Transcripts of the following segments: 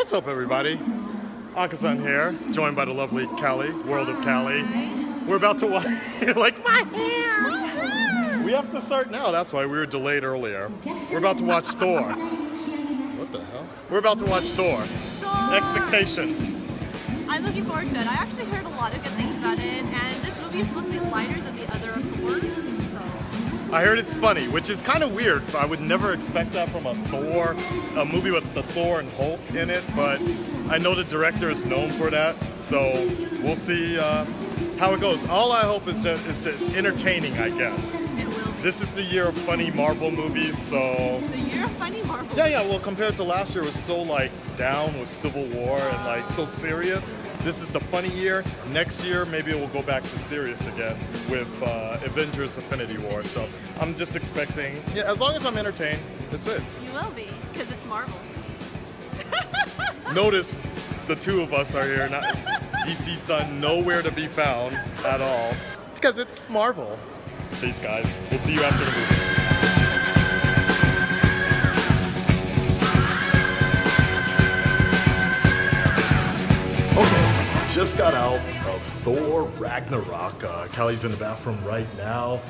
What's up, everybody? Akasan here, joined by the lovely Callie, World of Callie. We're about to watch. You're like, my hair! We have to start now, that's why we were delayed earlier. We're about to watch Thor. What the hell? We're about to watch Thor. Expectations. I'm looking forward to it. I actually heard a lot of good things about it, and this movie is supposed to be lighter than the other Thors, so. I heard it's funny, which is kind of weird. I would never expect that from a Thor, a movie with the Thor and Hulk in it, but I know the director is known for that, so we'll see how it goes. All I hope is entertaining, I guess. It will be. This is the year of funny Marvel movies, so... The year of funny Marvel? Yeah, well, compared to last year, it was so, like, down with Civil War and, like, so serious. This is the funny year. Next year, maybe it will go back to serious again with Avengers Infinity War. So I'm just expecting, yeah, as long as I'm entertained, that's it. You will be, because it's Marvel. Notice the two of us are here, not DC Sun, nowhere to be found at all, because it's Marvel. Peace, guys. We'll see you after the movie. Okay, just got out of Thor Ragnarok. Callie's in the bathroom right now.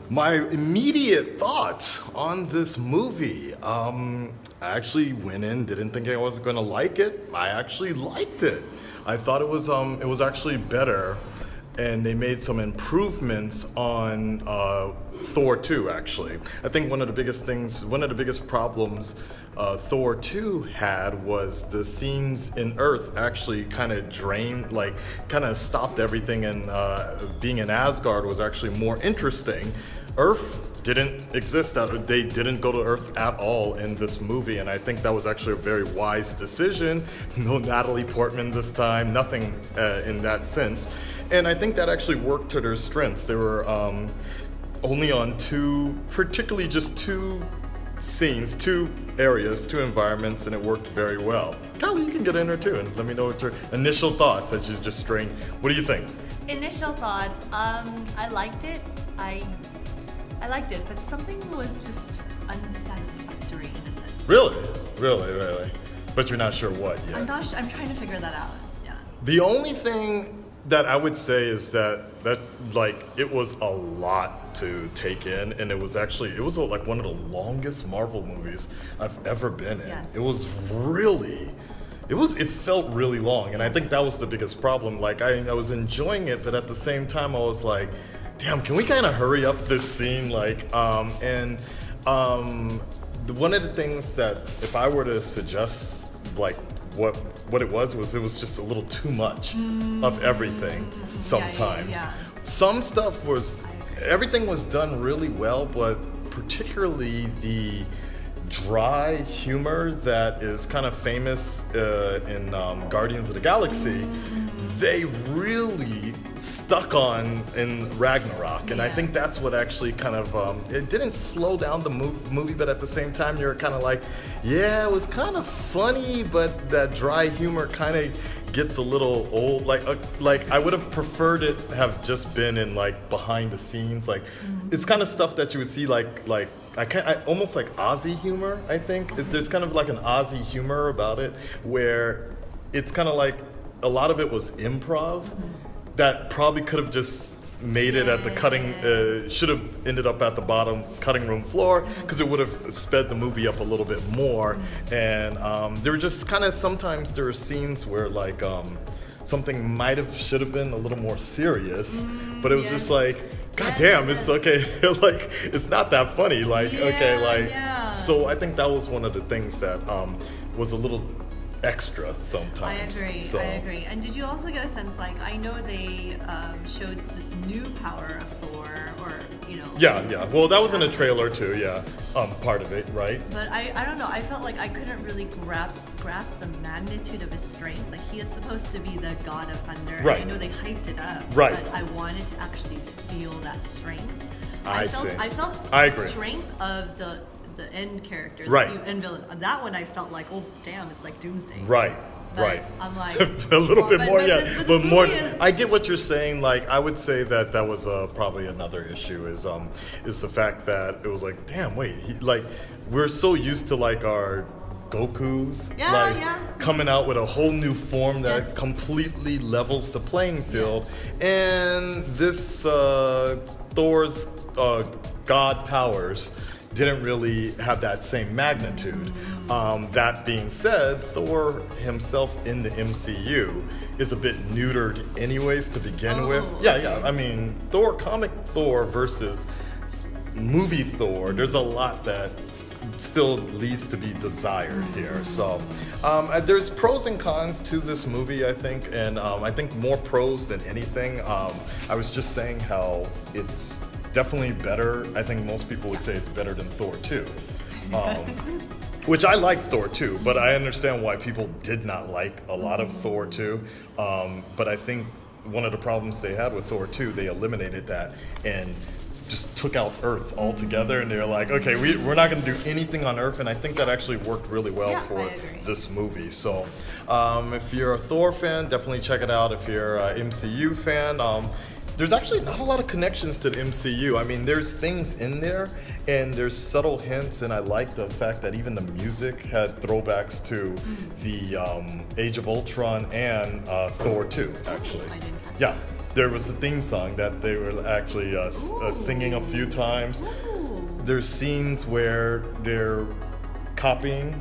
My immediate thoughts on this movie. I actually went in, didn't think I was gonna like it. I actually liked it. I thought it was actually better, and they made some improvements on Thor 2, actually. I think one of the biggest problems Thor 2 had was the scenes in Earth actually kind of drained, like kind of stopped everything, and being in Asgard was actually more interesting. Earth didn't exist, they didn't go to Earth at all in this movie, and I think that was actually a very wise decision. No Natalie Portman this time, nothing in that sense. And I think that actually worked to their strengths. They were only on particularly just two scenes, two areas, two environments, and it worked very well. Callie, you can get in there too, and let me know what your initial thoughts as you just strain. What do you think? Initial thoughts, I liked it. I liked it, but something was just unsatisfactory in a sense. Really? But you're not sure what yet? I'm trying to figure that out, yeah. The only thing that I would say is that like it was a lot to take in, and it was like one of the longest Marvel movies I've ever been in. Yes. It felt really long, and I think that was the biggest problem. Like I was enjoying it, but at the same time I was like, damn, can we kind of hurry up this scene? Like, one of the things that if I were to suggest, like, what it was just a little too much of everything sometimes. Yeah. Some stuff everything was done really well, but particularly the dry humor that is kind of famous in Guardians of the Galaxy, they really stuck on in Ragnarok, and yeah. I think that's what actually kind of it didn't slow down the movie, but at the same time you're kind of like, yeah, it was kind of funny, but that dry humor kind of gets a little old. Like I would have preferred it have just been in like behind the scenes, like it's kind of stuff that you would see like almost like Aussie humor. I think there's kind of like an Aussie humor about it, where it's kind of like a lot of it was improv that probably could have just made it at the cutting, should have ended up at the bottom cutting room floor, because it would have sped the movie up a little bit more. And there were just kind of, sometimes there were scenes where like something should have been a little more serious, but it was just like, God damn, it's okay, like, it's not that funny, like, okay, like, so I think that was one of the things that was a little extra sometimes. I agree. And did you also get a sense, like, I know they showed this new power of Thor, or, you know. Yeah. Well, that was in a trailer too, yeah. Part of it, right? But I don't know, I felt like I couldn't really grasp the magnitude of his strength. Like, he is supposed to be the god of thunder. Right. I know they hyped it up, right, but I wanted to actually feel that strength. I felt agree. The strength of the end character, right, the end villain. That one I felt like, oh damn, it's like Doomsday. Right. But I'm like a little bit more, yeah. But more. Is, I get what you're saying. Like, I would say that was probably another issue is the fact that it was like, damn, wait, like we're so used to like our Goku's Yeah. coming out with a whole new form that Yes. completely levels the playing field. And this Thor's god powers didn't really have that same magnitude. That being said, Thor himself in the MCU is a bit neutered anyways to begin with. Yeah. I mean, comic Thor versus movie Thor, there's a lot that still leaves to be desired here. So there's pros and cons to this movie, I think, and I think more pros than anything. I was just saying how it's definitely better. I think most people would say it's better than Thor 2. Which I like Thor 2, but I understand why people did not like a lot of Thor 2. But I think one of the problems they had with Thor 2, they eliminated that and just took out Earth altogether, and they're like, okay, we're not going to do anything on Earth, and I think that actually worked really well for this movie. So if you're a Thor fan, definitely check it out. If you're an MCU fan, there's actually not a lot of connections to the MCU. I mean, there's things in there, and there's subtle hints, and I like the fact that even the music had throwbacks to the Age of Ultron and Thor 2, actually. Yeah. There was a theme song that they were actually singing a few times. There's scenes where they're copying,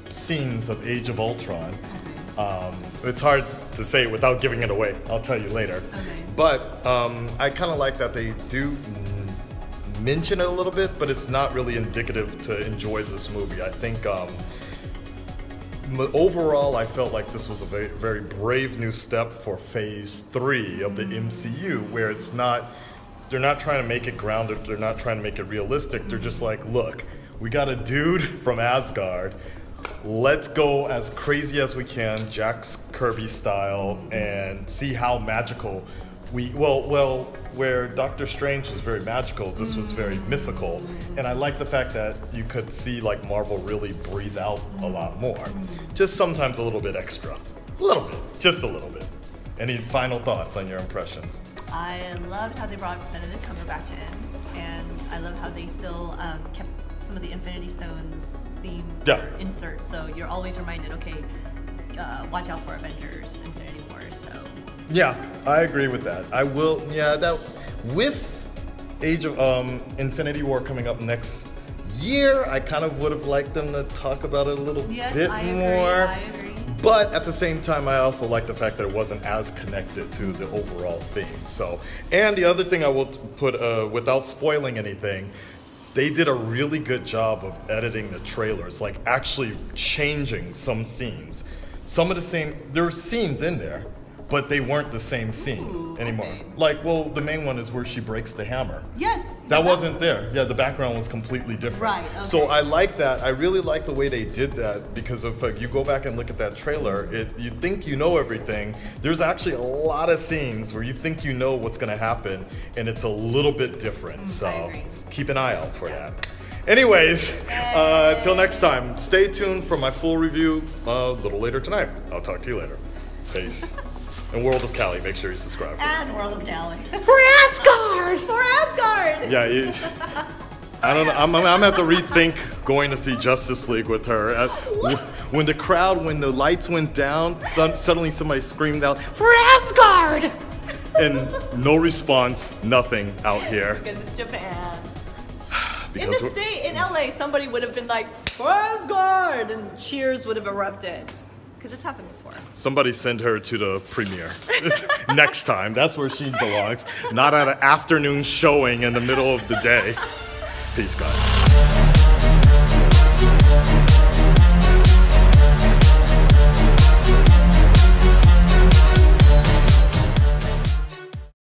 scenes of Age of Ultron. It's hard to say without giving it away. I'll tell you later. But I kind of like that they do mention it a little bit, but it's not really indicative to enjoy this movie. I think overall, I felt like this was a very, very brave new step for Phase 3 of the MCU, where it's not, they're not trying to make it grounded, they're not trying to make it realistic, they're just like, look, we got a dude from Asgard, let's go as crazy as we can, Jack Kirby style, and see how magical where Doctor Strange is very magical, this was very mythical, and I like the fact that you could see like Marvel really breathe out a lot more. Just sometimes a little bit extra. A little bit. Just a little bit. Any final thoughts on your impressions? I loved how they brought Benedict Cumberbatch in, and I love how they still kept some of the Infinity Stones theme inserts, so you're always reminded, okay, watch out for Avengers Infinity War, so. Yeah, I agree with that. I will, that with Age of Infinity War coming up next year, I kind of would have liked them to talk about it a little bit more. I agree. But at the same time, I also like the fact that it wasn't as connected to the overall theme. So, and the other thing I will put, without spoiling anything, they did a really good job of editing the trailers, like actually changing some scenes. Some of the same, there were scenes in there, but they weren't the same scene anymore. Okay. Like, well, the main one is where she breaks the hammer. Yes. That wasn't there. Yeah, the background was completely different. Right, okay. So I like that. I really like the way they did that, because if you go back and look at that trailer, you think you know everything. There's actually a lot of scenes where you think you know what's going to happen, and it's a little bit different. So keep an eye out for that. Anyways, till next time, stay tuned for my full review a little later tonight. I'll talk to you later. Peace. And World of Cali, make sure you subscribe. And World of Cali. For Asgard! For Asgard! Yeah, I don't know. I'm gonna have to rethink going to see Justice League with her. When the lights went down, suddenly somebody screamed out, "For Asgard!" And no response, nothing out here. Because it's Japan. Because in LA, somebody would have been like, "For Asgard!" and cheers would have erupted. Because it's happened before. Somebody send her to the premiere next time. That's where she belongs. Not at an afternoon showing in the middle of the day. Peace, guys.